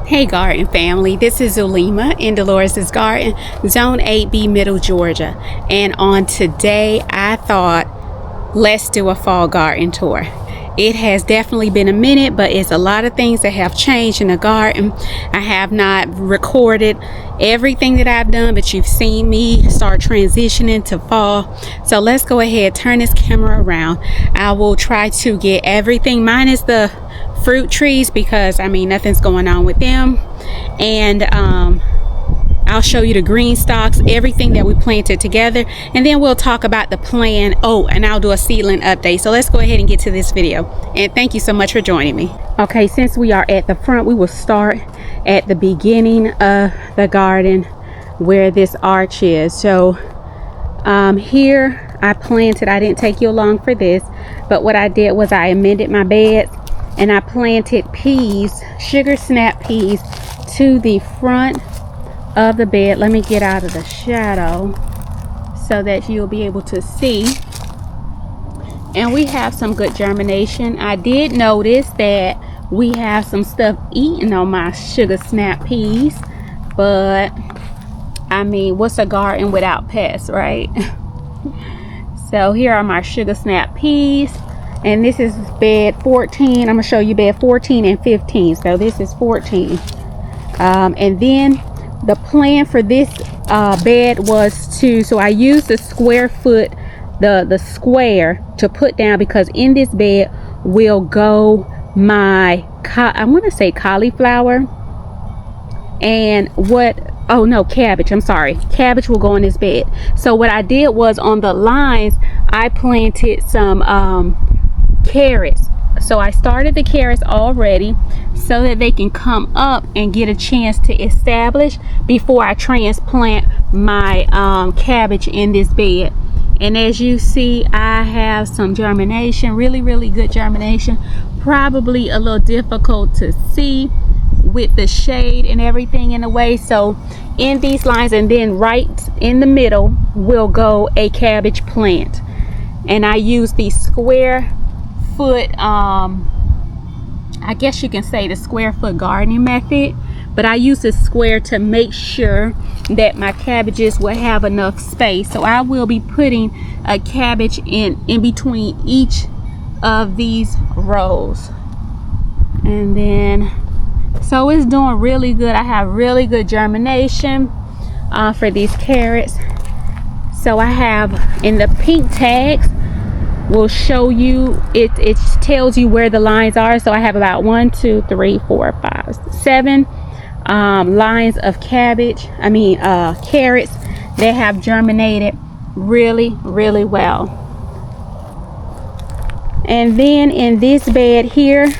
Hey garden family, this is Zulema in Dolores' Garden, Zone 8B, Middle Georgia. And on today, I thought, let's do a fall garden tour. It has definitely been a minute, but it's a lot of things that have changed in the garden. I have not recorded everything that I've done, but you've seen me start transitioning to fall. So let's go ahead, turn this camera around. I will try to get everything minus the fruit trees because I mean nothing's going on with them, and I'll show you the green stalks, everything that we planted together, and then we'll talk about the plan. Oh, and I'll do a seedling update. So let's go ahead and get to this video, and thank you so much for joining me. Okay, since we are at the front, we will start at the beginning of the garden where this arch is. So here I planted, I didn't take you along for this, but what I did was I amended my beds and I planted peas, sugar snap peas, to the front of the bed. Let me get out of the shadow so that you'll be able to see. And we have some good germination. I did notice that we have some stuff eating on my sugar snap peas, but I mean, what's a garden without pests, right? So here are my sugar snap peas. And this is bed 14. I'm gonna show you bed 14 and 15. So this is 14. And then the plan for this bed was to, so I used the square foot, the square to put down, because in this bed will go my, I want to say cauliflower, and cabbage. I'm sorry, cabbage will go in this bed. So what I did was on the lines, I planted some carrots. So I started the carrots already so that they can come up and get a chance to establish before I transplant my cabbage in this bed. And as you see, I have some germination, really good germination. Probably a little difficult to see with the shade and everything in the way. So in these lines, and then right in the middle will go a cabbage plant. And I use the square foot, I guess you can say the square foot gardening method, but I use a square to make sure that my cabbages will have enough space. So I will be putting a cabbage in between each of these rows. And then, so it's doing really good. I have really good germination for these carrots. So I have, in the pink tags will show you, it tells you where the lines are. So I have about 7 lines of carrots that have germinated really well. And then in this bed here,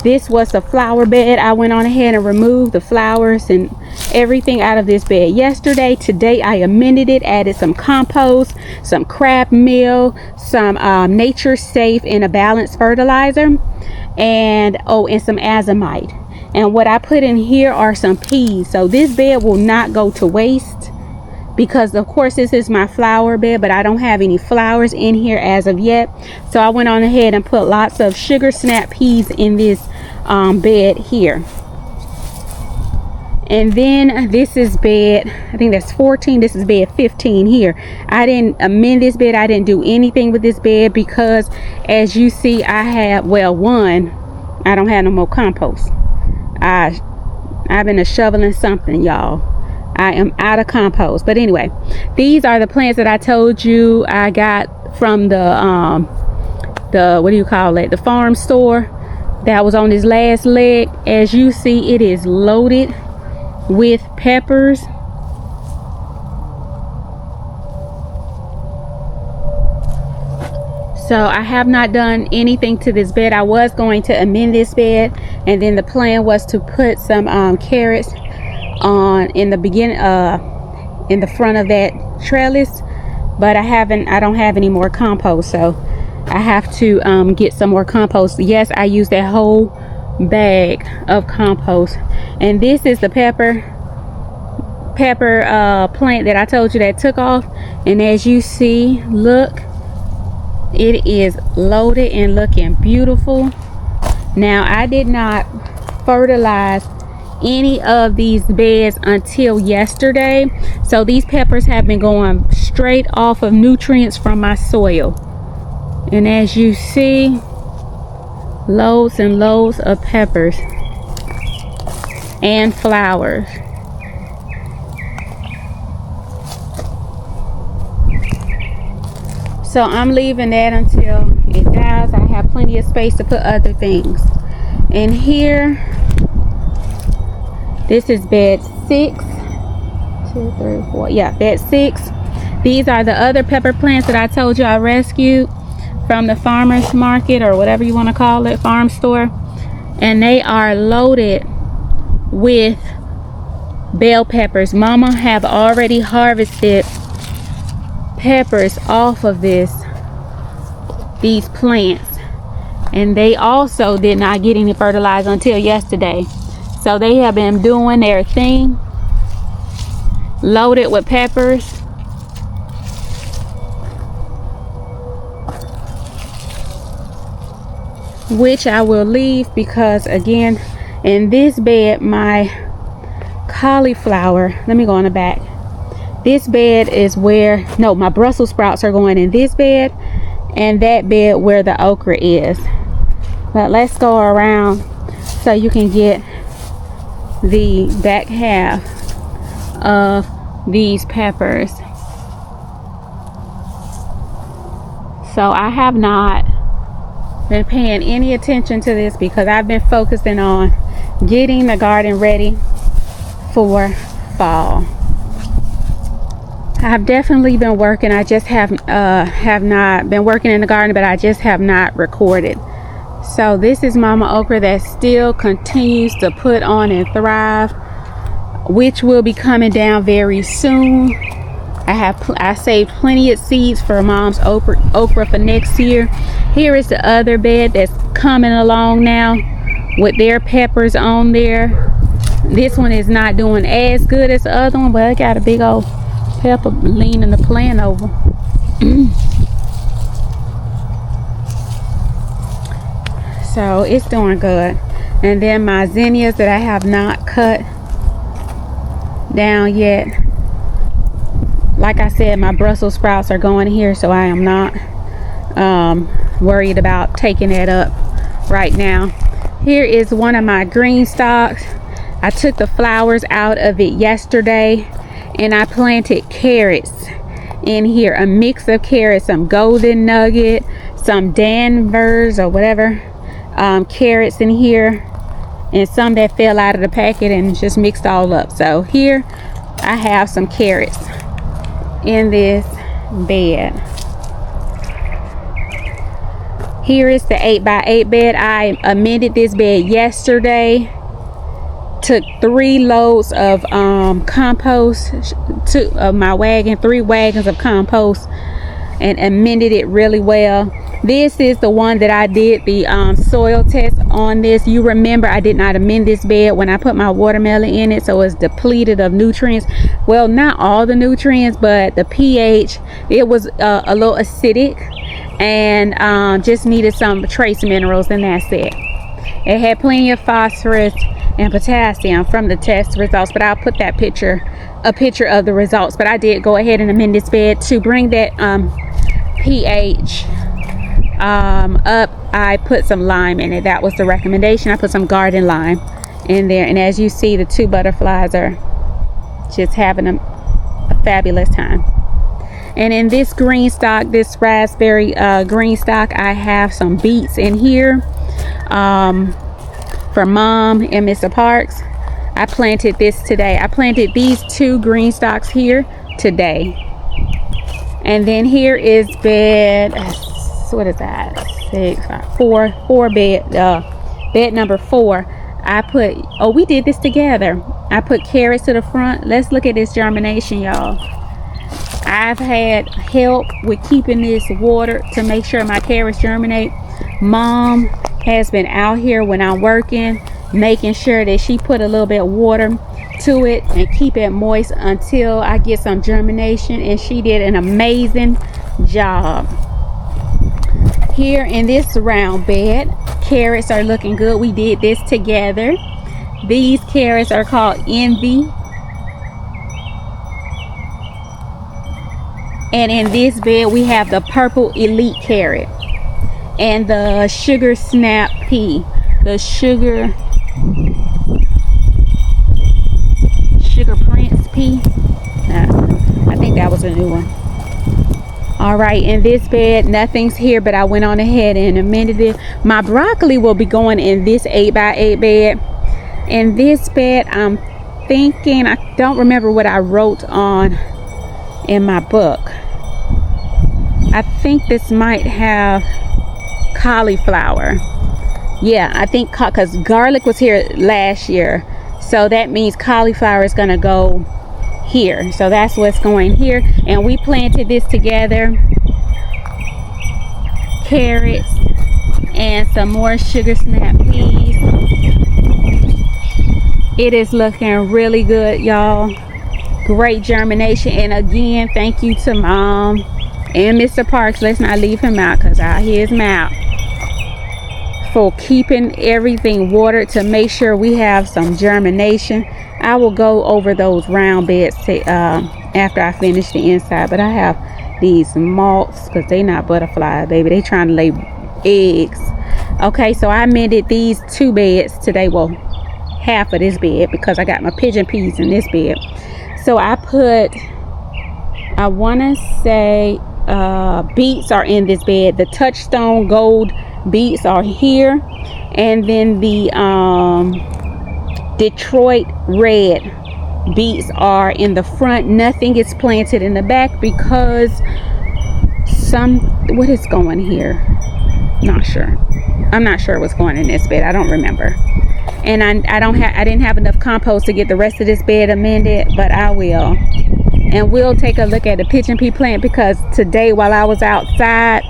this was a flower bed. I went on ahead and removed the flowers and everything out of this bed yesterday. Today I amended it, added some compost, some crab meal, some nature safe and a balanced fertilizer, and some azomite. And what I put in here are some peas. So this bed will not go to waste, because of course this is my flower bed, but I don't have any flowers in here as of yet. So I went on ahead and put lots of sugar snap peas in this bed here. And then this is bed, I think that's 14. This is bed 15 here. I didn't amend this bed. I didn't do anything with this bed because, as you see, I have, I don't have no more compost. I've been shoveling something, y'all. I am out of compost. But anyway, these are the plants that I told you I got from the the farm store that was on this last leg. As you see, it is loaded with peppers. So I have not done anything to this bed. I was going to amend this bed, and then the plan was to put some carrots in the beginning, in the front of that trellis, but I don't have any more compost, so I have to get some more compost. Yes, I used that whole bag of compost. And this is the pepper plant that I told you that took off, and as you see, look, it is loaded and looking beautiful. Now I did not fertilize any of these beds until yesterday. So these peppers have been going straight off of nutrients from my soil. And as you see, loads and loads of peppers and flowers. So I'm leaving that until it dies. I have plenty of space to put other things. And here, this is bed 6. 2, 3, 4. Yeah, bed 6. These are the other pepper plants that I told you I rescued from the farmer's market, or whatever you want to call it, farm store. And they are loaded with bell peppers. Mama have already harvested peppers off of these plants, and they also did not get any fertilizer until yesterday. So they have been doing their thing, loaded with peppers. Which I will leave because, again, in this bed, my cauliflower, let me go on the back. This bed is where, no, my Brussels sprouts are going in this bed, and that bed where the okra is. But let's go around so you can get the back half of these peppers. So I have not been paying any attention to this because I've been focusing on getting the garden ready for fall. I've definitely been working. I just have not been working in the garden, but I just have not recorded. So this is Mama Okra that still continues to put on and thrive, which will be coming down very soon. I saved plenty of seeds for Mom's okra for next year. Here is the other bed that's coming along now with their peppers on there. This one is not doing as good as the other one, but I got a big old pepper leaning the plant over. So it's doing good. And then my zinnias that I have not cut down yet, like I said, my Brussels sprouts are going here, so I am not worried about taking that up right now. Here is one of my green stalks. I took the flowers out of it yesterday, and I planted carrots in here, a mix of carrots, some golden nugget, some Danvers or whatever carrots in here, and some that fell out of the packet and just mixed all up. So here I have some carrots in this bed. Here is the 8x8 bed. I amended this bed yesterday. Took 3 loads of compost to my wagon, 3 wagons of compost, and amended it really well. This is the one that I did the soil test on this. You remember I did not amend this bed when I put my watermelon in it, so it's depleted of nutrients. Well, not all the nutrients, but the pH, it was a little acidic, and just needed some trace minerals, and that's it. It had plenty of phosphorus and potassium from the test results, but I'll put that picture of the results. But I did go ahead and amend this bed to bring that pH up. I put some lime in it. That was the recommendation. I put some garden lime in there, and as you see, the 2 butterflies are just having a fabulous time. And in this green stock, this raspberry green stock, I have some beets in here for Mom and Mr. Parks. I planted this today. I planted these 2 green stalks here today. And then here is bed, what is that? 4 bed number 4. I put, oh, we did this together. I put carrots to the front. Let's look at this germination, y'all. I've had help with keeping this water to make sure my carrots germinate. Mom has been out here when I'm working, making sure that she put a little bit of water to it and keep it moist until I get some germination, and she did an amazing job. Here in this round bed, carrots are looking good. We did this together. These carrots are called Envy. And in this bed we have the purple elite carrot and the sugar snap pea, the sugar prince pea. I think that was a new one. All right, in this bed nothing's here, but I went on ahead and amended it. My broccoli will be going in this 8x8 bed. In this bed I'm thinking, I don't remember what I wrote on in my book. I think this might have cauliflower. Yeah, I think because garlic was here last year, so that means cauliflower is gonna go here. So that's what's going here. And we planted this together, carrots and some more sugar snap peas. It is looking really good, y'all. Great germination. And again, thank you to Mom and Mr. Parks, let's not leave him out because I hear his mouth, for keeping everything watered to make sure we have some germination. I will go over those round beds after I finish the inside, but I have these moths because they not butterflies, baby. They trying to lay eggs. Okay, so I mended these 2 beds today. Well, half of this bed because I got my pigeon peas in this bed. So I put, I want to say beets are in this bed. The touchstone gold beets are here, and then the Detroit red beets are in the front. Nothing is planted in the back because what is going here, not sure. I'm not sure what's going in this bed. I don't remember. And I didn't have enough compost to get the rest of this bed amended, but I will. And we'll take a look at the pigeon pea plant because today while I was outside,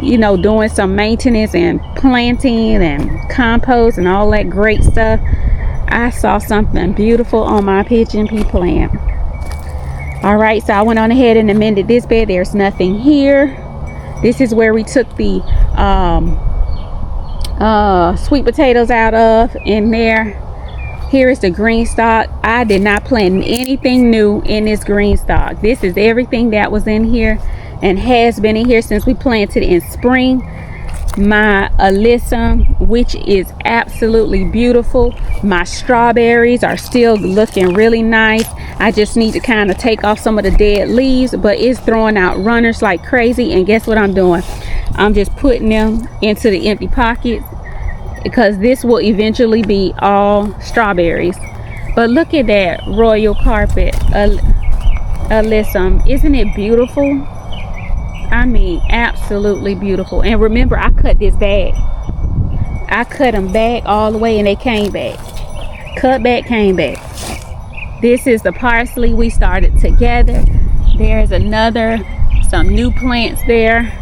you know, doing some maintenance and planting and compost and all that great stuff, I saw something beautiful on my pigeon pea plant. All right, so I went on ahead and amended this bed. There's nothing here. This is where we took the sweet potatoes out of in there. Here is the green stock. I did not plant anything new in this green stock. This is everything that was in here and has been in here since we planted in spring. My alyssum, which is absolutely beautiful. My strawberries are still looking really nice. I just need to kind of take off some of the dead leaves, but it's throwing out runners like crazy. And guess what I'm doing? I'm just putting them into the empty pockets because this will eventually be all strawberries. But look at that royal carpet alyssum. Isn't it beautiful? I mean, absolutely beautiful. And remember, I cut this back. I cut them back all the way and they came back. Cut back, came back. This is the parsley we started together. There's some new plants there.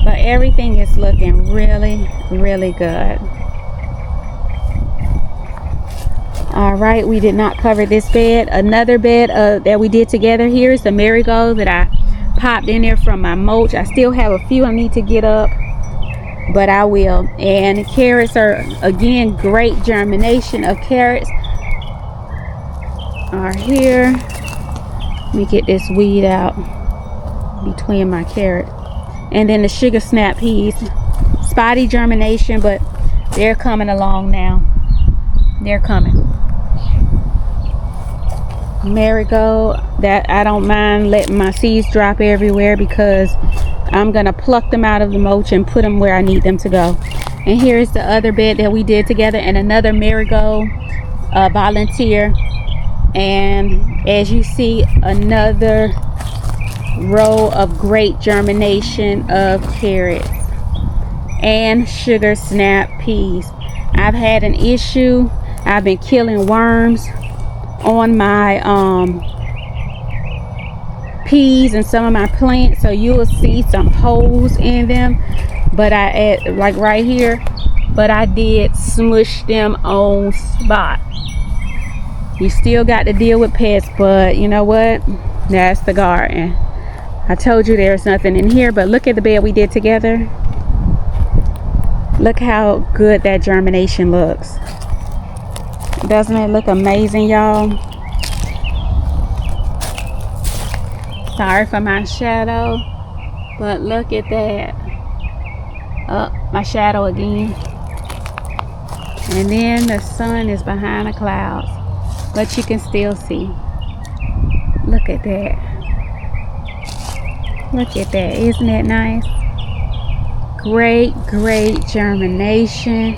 But everything is looking really, really good. All right, we did not cover this bed. Another bed that we did together here is the marigold that I popped in there from my mulch. I still have a few I need to get up, but I will. And carrots are, again, great germination of carrots are here. Let me get this weed out between my carrot. And then the sugar snap peas, spotty germination, but they're coming along now. They're coming. Marigold, that I don't mind letting my seeds drop everywhere because I'm gonna pluck them out of the mulch and put them where I need them to go. And here's the other bed that we did together, and another marigold volunteer. And as you see, another row of great germination of carrots and sugar snap peas. I've had an issue. I've been killing worms on my peas and some of my plants, so you will see some holes in them, but like right here, but I did smush them on spot. You still got to deal with pests, but you know what, that's the garden. I told you there's nothing in here, but look at the bed we did together. Look how good that germination looks. Doesn't it look amazing, y'all? Sorry for my shadow, but look at that. Oh, my shadow again. And then the sun is behind the clouds, but you can still see. Look at that. Look at that. Isn't that nice? Great germination.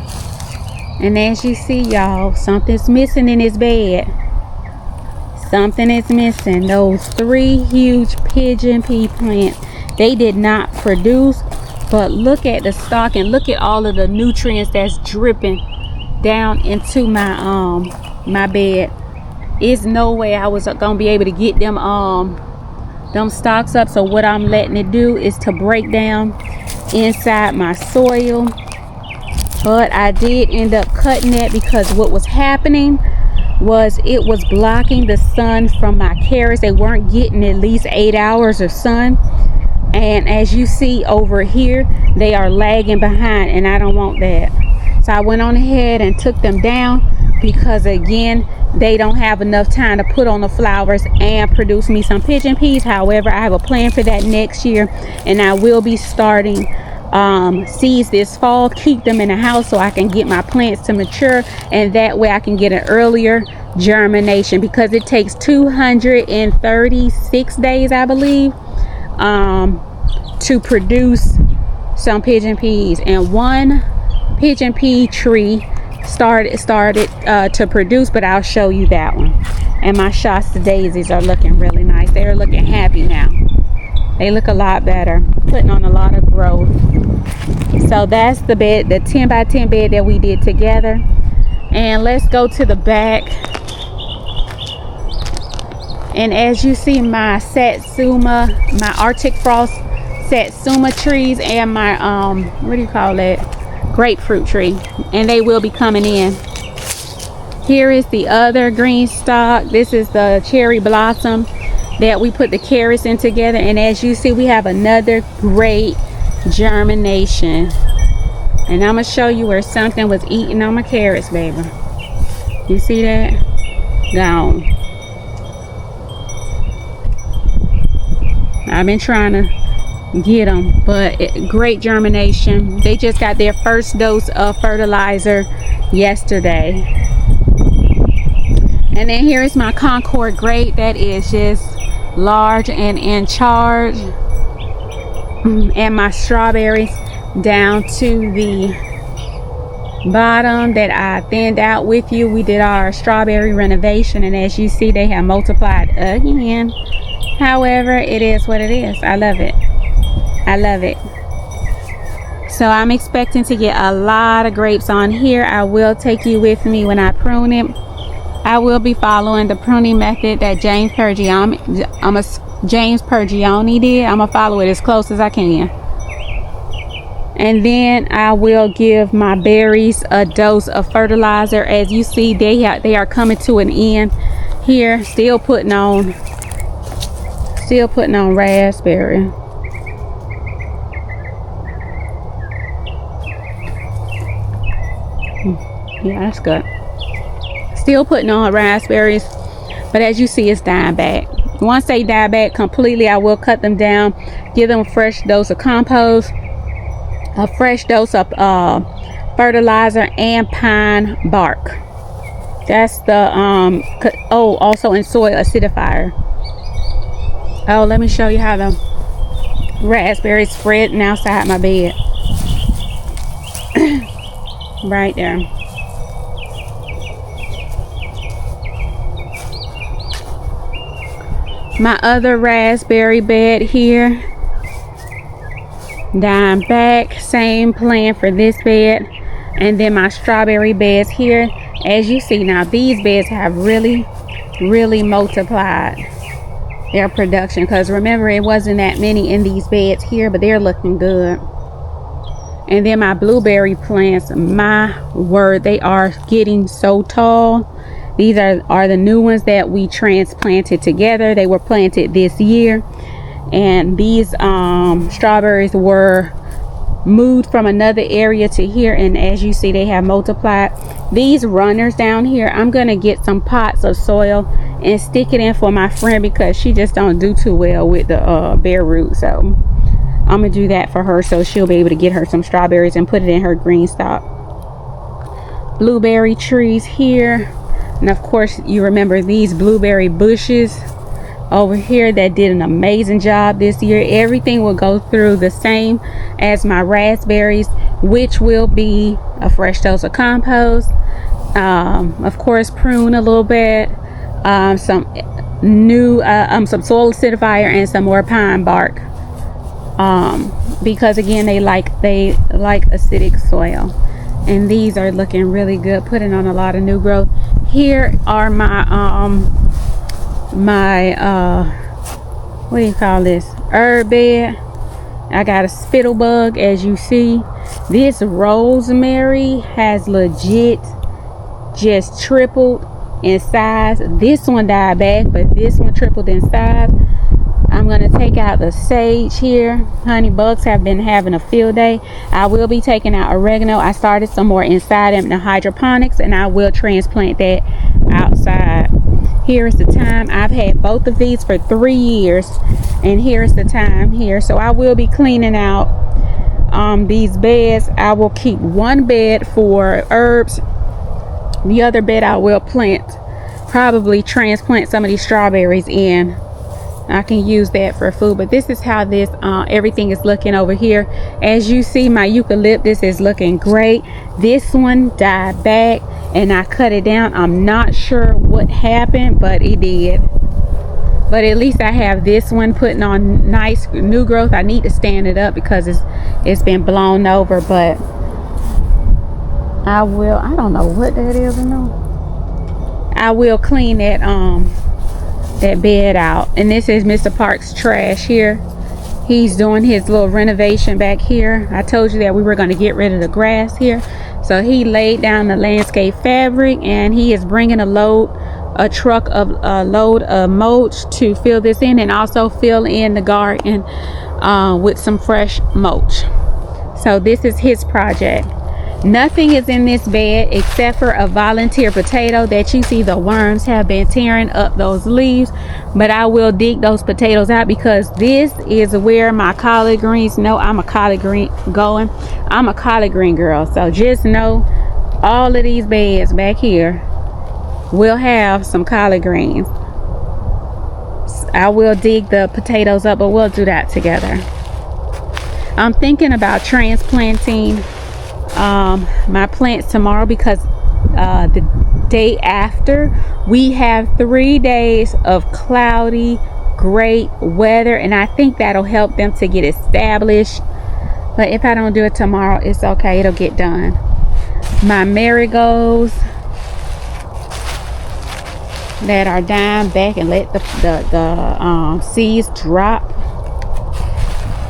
And as you see, y'all, something's missing in this bed. Something is missing. Those 3 huge pigeon pea plants, they did not produce. But look at the stalk and look at all of the nutrients that's dripping down into my bed. There's no way I was gonna be able to get them stalks up. So what I'm letting it do is to break down inside my soil. But I did end up cutting that because what was happening was it was blocking the sun from my carrots. They weren't getting at least 8 hours of sun. And as you see over here, they are lagging behind, and I don't want that. So I went on ahead and took them down because, again, they don't have enough time to put on the flowers and produce me some pigeon peas. However, I have a plan for that next year, and I will be starting seeds this fall. Keep them in the house so I can get my plants to mature, and that way I can get an earlier germination, because it takes 236 days, I believe, to produce some pigeon peas. And one pigeon pea tree started to produce, but I'll show you that one. And my Shasta daisies are looking really nice. They're looking happy now. They look a lot better, putting on a lot of growth. So that's the bed, the 10 by 10 bed that we did together. And let's go to the back. And as you see, my Satsuma, my Arctic Frost Satsuma trees, and my what do you call it, grapefruit tree, and they will be coming in. Here is the other green stalk. This is the cherry blossom that we put the carrots in together, and as you see, we have another great germination. And I'm gonna show you where something was eating on my carrots, baby. You see that? Gone. I've been trying to get them, but great germination. They just got their first dose of fertilizer yesterday. And then here is my Concord grape that is just large and in charge. And my strawberries down to the bottom that I thinned out with you. We did our strawberry renovation, and as you see, they have multiplied again. However, it is what it is. I love it. I love it. So I'm expecting to get a lot of grapes on here. I will take you with me when I prune it. I will be following the pruning method that James Pergione did. I'm gonna follow it as close as I can. And then I will give my berries a dose of fertilizer. As you see, they are coming to an end here. Still putting on raspberry. Yeah, that's good. Still putting on raspberries, but as you see, it's dying back. Once they die back completely, I will cut them down, give them a fresh dose of compost, a fresh dose of fertilizer, and pine bark. That's the also in soil acidifier. Oh, let me show you how the raspberries spread outside my bed. Right there. My other raspberry bed here, dying back, same plan for this bed. And then my strawberry beds here, as you see now, these beds have really multiplied their production, because remember, it wasn't that many in these beds here, but they're looking good. And then my blueberry plants, my word, they are getting so tall. These are the new ones that we transplanted together. They were planted this year, and these strawberries were moved from another area to here, and as you see, they have multiplied. These runners down here, I'm gonna get some pots of soil and stick it in for my friend because she just don't do too well with the bare root. So I'm gonna do that for her so she'll be able to get her some strawberries and put it in her green stock. Blueberry trees here, and of course you remember these blueberry bushes over here that did an amazing job this year. Everything will go through the same as my raspberries, which will be a fresh dose of compost, of course prune a little bit, some new some soil acidifier and some more pine bark, because again they like acidic soil. And these are looking really good, putting on a lot of new growth. Here are my what do you call this, herb bed. I got a spittle bug, as you see. This rosemary has legit just tripled in size. This one died back, but this one tripled in size. I'm going to take out the sage here. Honey bugs have been having a field day. I will be taking out oregano. I started some more inside in the hydroponics, and I will transplant that outside. Here is the time. I've had both of these for 3 years, and here's the time here. So I will be cleaning out these beds. I will keep one bed for herbs. The other bed I will probably transplant some of these strawberries in. I can use that for food. But this is how this everything is looking over here. As you see, my eucalyptus is looking great. This one died back and I cut it down. I'm not sure what happened, but it did. But at least I have this one putting on nice new growth. I need to stand it up because it's been blown over, but I don't know what that is. I will clean that bed out. And this is Mr. Park's trash here. He's doing his little renovation back here. I told you that we were going to get rid of the grass here, so he laid down the landscape fabric, and he is bringing a load of mulch to fill this in, and also fill in the garden with some fresh mulch. So this is his project. Nothing is in this bed except for a volunteer potato that you see the worms have been tearing up those leaves, but I will dig those potatoes out because this is where my collard greens. No, I'm a collard green girl. So just know all of these beds back here will have some collard greens. I will dig the potatoes up, but we'll do that together. I'm thinking about transplanting my plants tomorrow because the day after we have 3 days of cloudy, great weather, and I think that'll help them to get established. But if I don't do it tomorrow, it's okay, it'll get done. My marigolds that are dying back and let the seeds drop.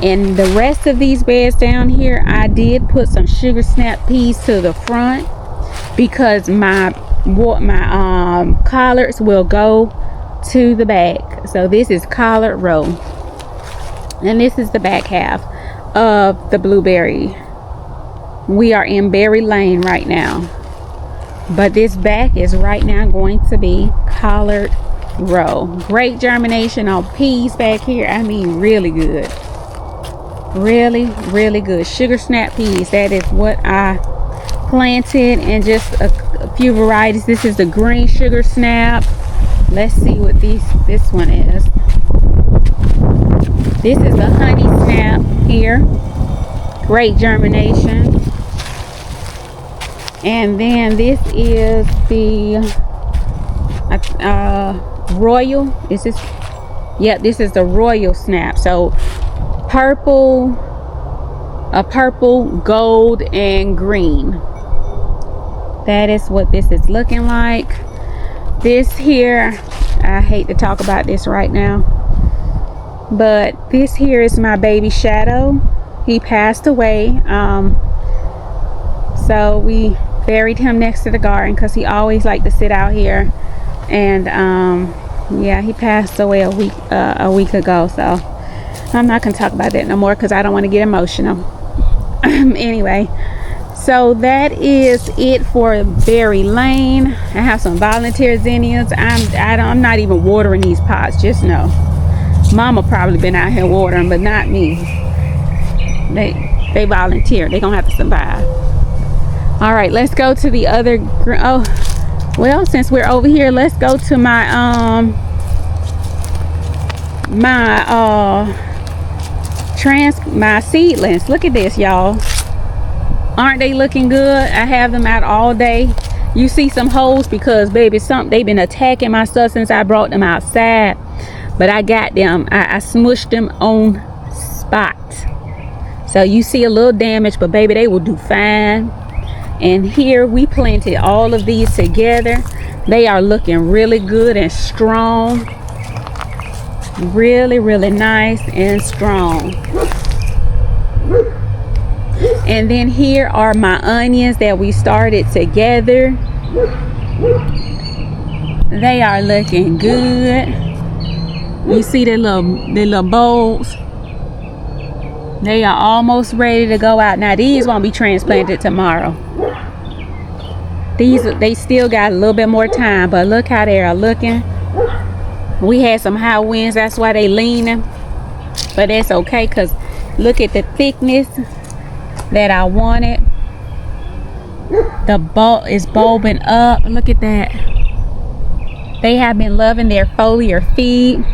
And the rest of these beds down here, I did put some sugar snap peas to the front because my collards will go to the back. So this is collard row, and this is the back half of the blueberry. We are in Berry Lane right now, but this back is right now going to be collard row. Great germination on peas back here. I mean, really good. Really good sugar snap peas. That is what I planted, and just a few varieties. This is the green sugar snap. Let's see what this one is. This is the honey snap here. Great germination. And then this is the royal. Is this? Yeah, this is the royal snap. So purple, gold, and green. That is what this is looking like. This here, I hate to talk about this right now, but this here is my baby Shadow. He passed away, so we buried him next to the garden because he always liked to sit out here. And yeah, he passed away a week ago, so I'm not gonna talk about that no more because I don't want to get emotional. Anyway, so that is it for Berry Lane. I have some volunteer zinnias. I'm not even watering these pots, just know. Mama probably been out here watering, but not me. They volunteer. They gonna have to survive. All right, let's go to the other. Oh, well, since we're over here, let's go to my my seedlings. Look at this, y'all. Aren't they looking good? I have them out all day. You see some holes because, baby, they've been attacking my stuff since I brought them outside. But I got them. I smushed them on spot. So you see a little damage, but baby, they will do fine. And here we planted all of these together. They are looking really good and strong. Really, really nice and strong. And then here are my onions that we started together. They are looking good. You see the little bulbs. They are almost ready to go out. Now these won't be transplanted tomorrow. They still got a little bit more time, but look how they are looking. We had some high winds, that's why they leaning, but that's okay, because look at the thickness that I wanted. The bulb is bulbing up. Look at that. They have been loving their foliar feed,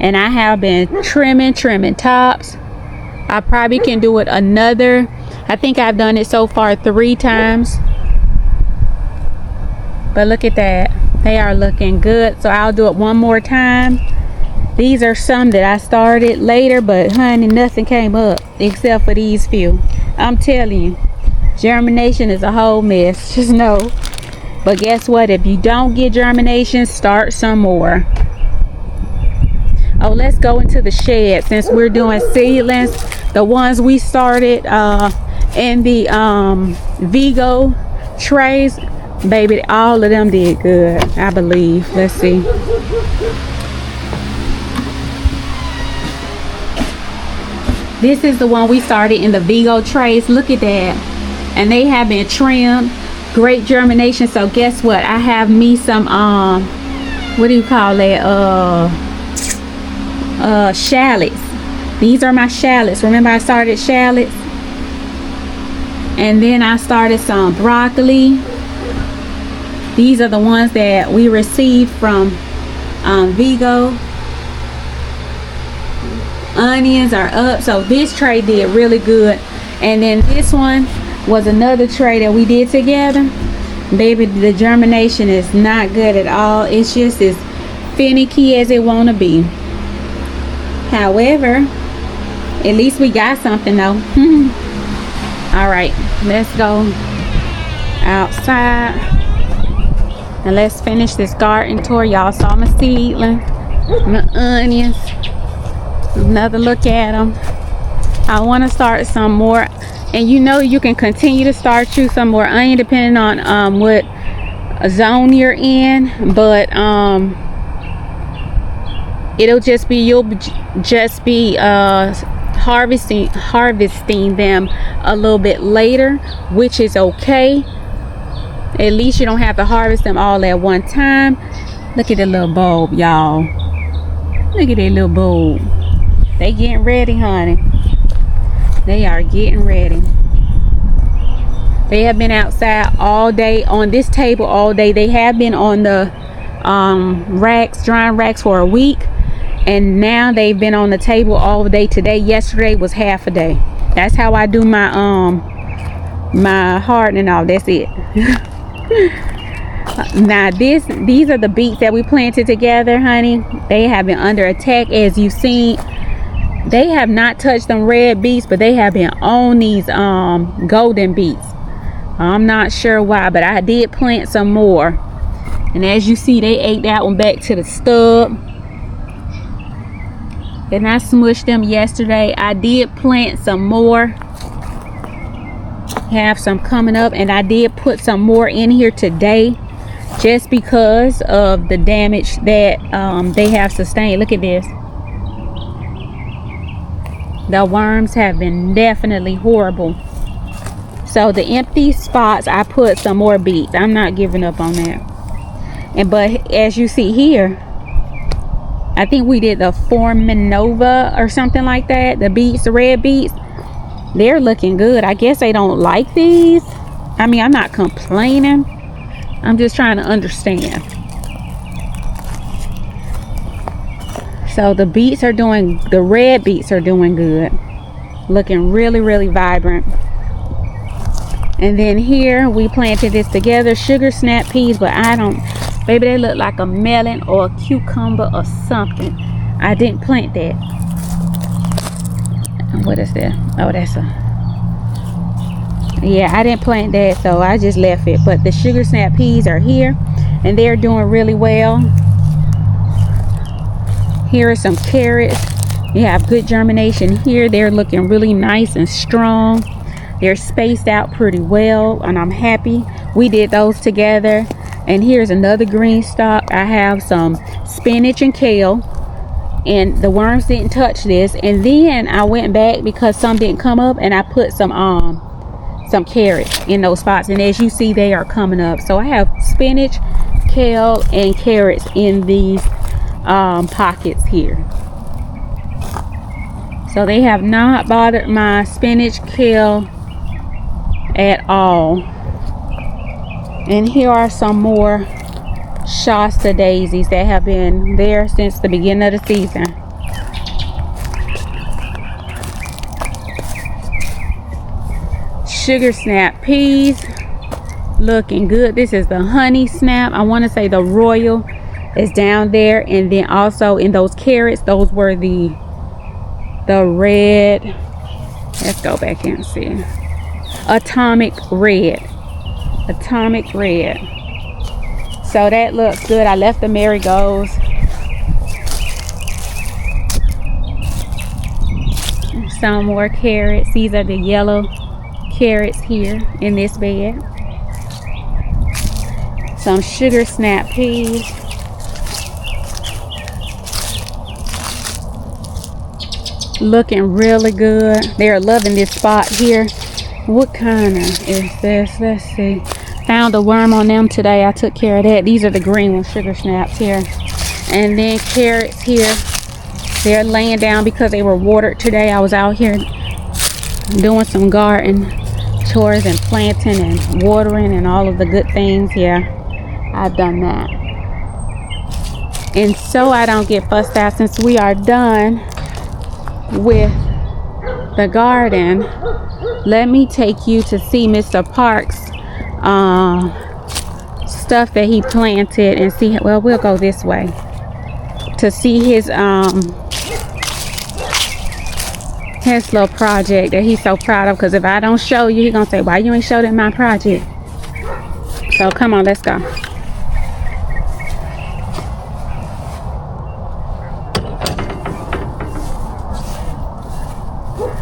and I have been trimming tops. I probably can do it another. I think I've done it so far 3 times. But look at that. They are looking good. So I'll do it one more time. These are some that I started later, but honey, nothing came up except for these few. I'm telling you, germination is a whole mess. Just know. But guess what? If you don't get germination, start some more. Oh, let's go into the shed since we're doing seedlings. The ones we started in the Vego trays, baby, all of them did good, I believe. Let's see. This is the one we started in the Vego trays. Look at that. And they have been trimmed. Great germination. So guess what? I have me some what do you call that? Shallots. These are my shallots. Remember I started shallots? And then I started some broccoli. These are the ones that we received from Vego. Onions are up, so this tray did really good. And then this one was another tray that we did together. Baby, the germination is not good at all. It's just as finicky as it want to be. However, at least we got something though. All right, let's go outside and let's finish this garden tour. Y'all saw my seedling, my onions. Another look at them. I want to start some more, and you know you can continue to start you some more onion depending on what zone you're in, but it'll just be, you'll just be harvesting them a little bit later, which is okay. At least you don't have to harvest them all at one time. Look at the little bulb, y'all. Look at that little bulb. They getting ready, honey. They are getting ready. They have been outside all day on this table all day. They have been on the racks, drying racks for a week, and now they've been on the table all day today. Yesterday was half a day. That's how I do my my hardening off. That's it. Now these are the beets that we planted together, honey. They have been under attack, as you've seen. They have not touched them red beets, but they have been on these golden beets. I'm not sure why, but I did plant some more, and as you see, they ate that one back to the stub. And I smushed them yesterday. I did plant some more, have some coming up, and I did put some more in here today just because of the damage that they have sustained. Look at this. The worms have been definitely horrible. So the empty spots, I put some more beets. I'm not giving up on that. But as you see here, I think we did the Forminova or something like that. The beets, the red beets, they're looking good. I guess they don't like these. I mean, I'm not complaining. I'm just trying to understand. So the beets are doing, the red beets are doing good. Looking really, really vibrant. And then here we planted this together, sugar snap peas, but I don't, maybe they look like a melon or a cucumber or something. I didn't plant that. What is that? Oh, that's a, yeah, I didn't plant that, so I just left it. But the sugar snap peas are here and they're doing really well. Here are some carrots. You have good germination here. They're looking really nice and strong. They're spaced out pretty well, and I'm happy we did those together. And here's another green stalk. I have some spinach and kale, and the worms didn't touch this. And then I went back because some didn't come up, and I put some carrots in those spots. And as you see, they are coming up. So I have spinach, kale, and carrots in these pockets here. So they have not bothered my spinach, kale at all. And here are some more Shasta daisies that have been there since the beginning of the season. Sugar snap peas, looking good. This is the honey snap. I want to say the royal is down there. And then also in those carrots, those were the red. Let's go back here and see. Atomic red. So that looks good. I left the marigolds. Some more carrots. These are the yellow carrots here in this bed. Some sugar snap peas. Looking really good. They're loving this spot here. What kind of is this? Let's see. Found a worm on them today. I took care of that. These are the green ones, sugar snaps here. And then carrots here. They're laying down because they were watered today. I was out here doing some garden chores and planting and watering and all of the good things. Yeah, I've done that. And so I don't get fussed out, since we are done with the garden, let me take you to see Mr. Park's stuff that he planted and see. Well, we'll go this way to see his little project that he's so proud of. Because if I don't show you, he's gonna say, why you ain't showed him my project? So come on, let's go.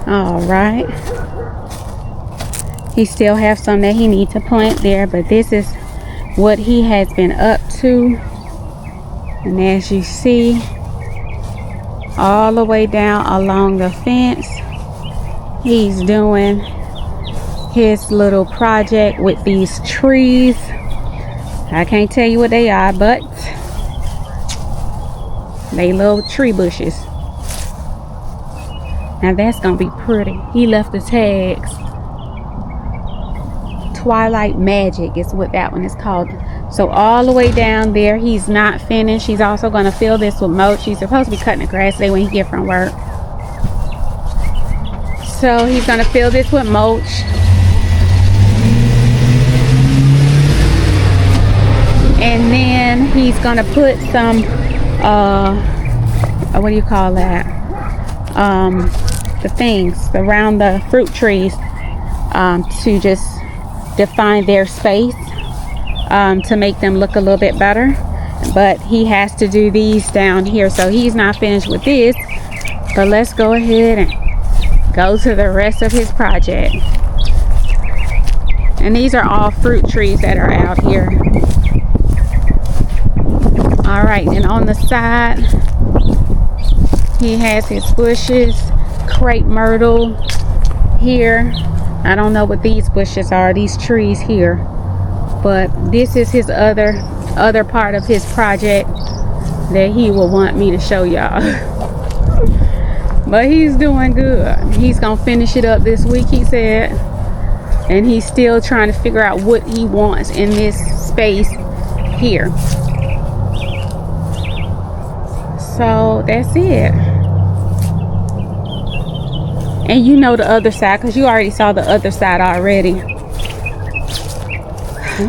All right, he still has some that he needs to plant there, but this is what he has been up to. And as you see, all the way down along the fence, he's doing his little project with these trees. I can't tell you what they are, but they little tree bushes. Now that's gonna be pretty. He left the tags. Twilight Magic is what that one is called. So all the way down there, he's not finished. He's also gonna fill this with mulch. He's supposed to be cutting the grass today when he get from work. So he's gonna fill this with mulch. And then he's gonna put some what do you call that? The things around the fruit trees to just define their space, to make them look a little bit better. But he has to do these down here, so he's not finished with this. But let's go ahead and go to the rest of his project. And these are all fruit trees that are out here. All right, and on the side he has his bushes. crepe myrtle here. I don't know what these bushes are, these trees here, but this is his other part of his project that he will want me to show y'all. But he's doing good. He's gonna finish it up this week, he said, and he's still trying to figure out what he wants in this space here. So that's it. And you know the other side, because you already saw the other side already.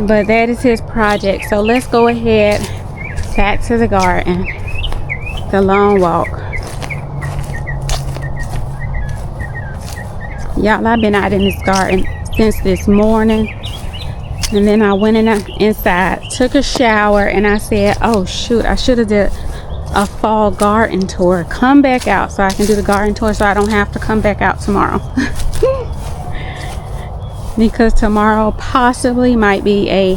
But that is his project. So let's go ahead back to the garden, the long walk. Y'all, I've been out in this garden since this morning, and then I went inside, took a shower, and I said, oh shoot, I should have did a fall garden tour. Come back out so I can do the garden tour, so I don't have to come back out tomorrow. Because tomorrow possibly might be a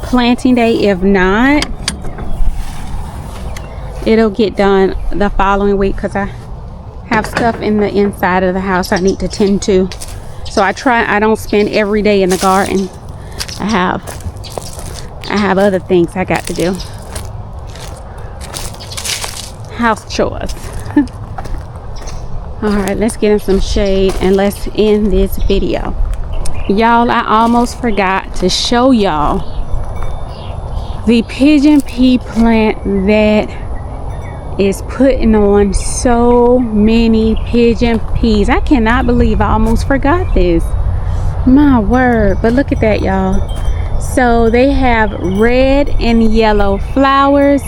planting day. If not, it'll get done the following week, because I have stuff in the inside of the house I need to tend to. So I don't spend every day in the garden. I have other things I got to do. House chores. All right, let's get in some shade and let's end this video. Y'all, I almost forgot to show y'all the pigeon pea plant that is putting on so many pigeon peas. I cannot believe I almost forgot this. My word. But look at that, y'all. So they have red and yellow flowers,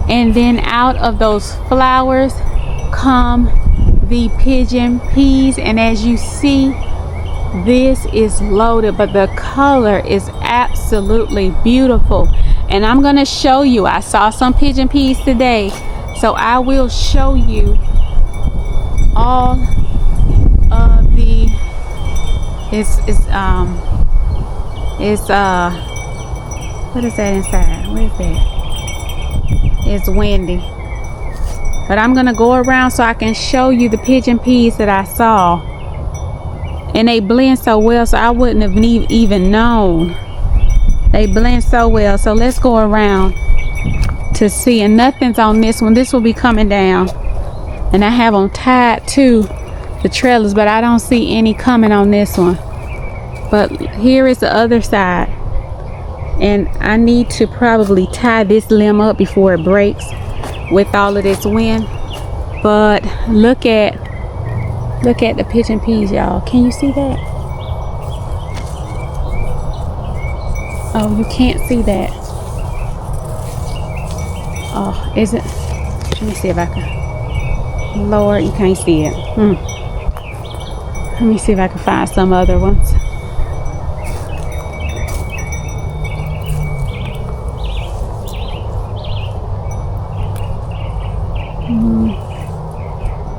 and then out of those flowers come the pigeon peas. And as you see, this is loaded, but the color is absolutely beautiful. And I'm gonna show you, I saw some pigeon peas today, so I will show you all of the what is that inside? What is that? It's windy, but I'm gonna go around so I can show you the pigeon peas that I saw, and they blend so well, so I wouldn't have even known. They blend so well. So let's go around to see. And nothing's on this one. This will be coming down, and I have them tied to the trellis, but I don't see any coming on this one. But here is the other side, and I need to probably tie this limb up before it breaks with all of this wind. But look at the pigeon peas, y'all. Can you see that? Oh, you can't see that. Oh, is it? Let me see if I can. Lord, you can't see it. Let me see if I can find some other ones.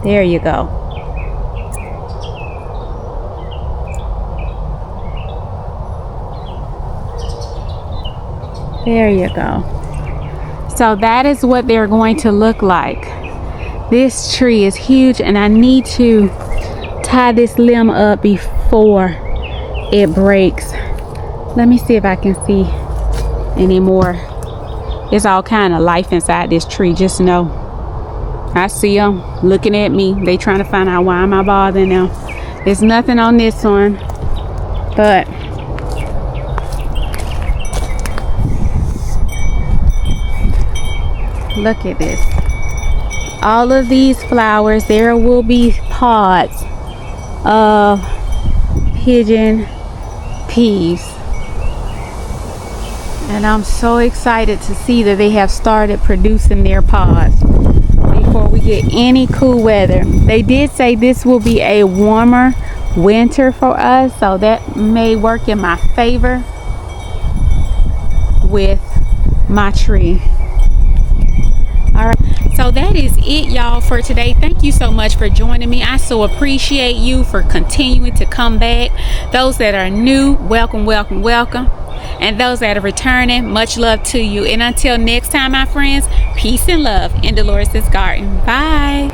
There you go. There you go. So that is what they're going to look like. This tree is huge, and I need to tie this limb up before it breaks. Let me see if I can see any more. It's all kind of life inside this tree, just know. I see them looking at me. They trying to find out why am I bothering them. There's nothing on this one, but look at this. All of these flowers, there will be pods of pigeon peas. And I'm so excited to see that they have started producing their pods before we get any cool weather. They did say this will be a warmer winter for us, so that may work in my favor with my tree. All right, so that is it, y'all, for today. Thank you so much for joining me. I so appreciate you for continuing to come back. Those that are new, welcome, welcome, welcome. And those that are returning, much love to you. And until next time, my friends, peace and love in Dolores' garden. Bye.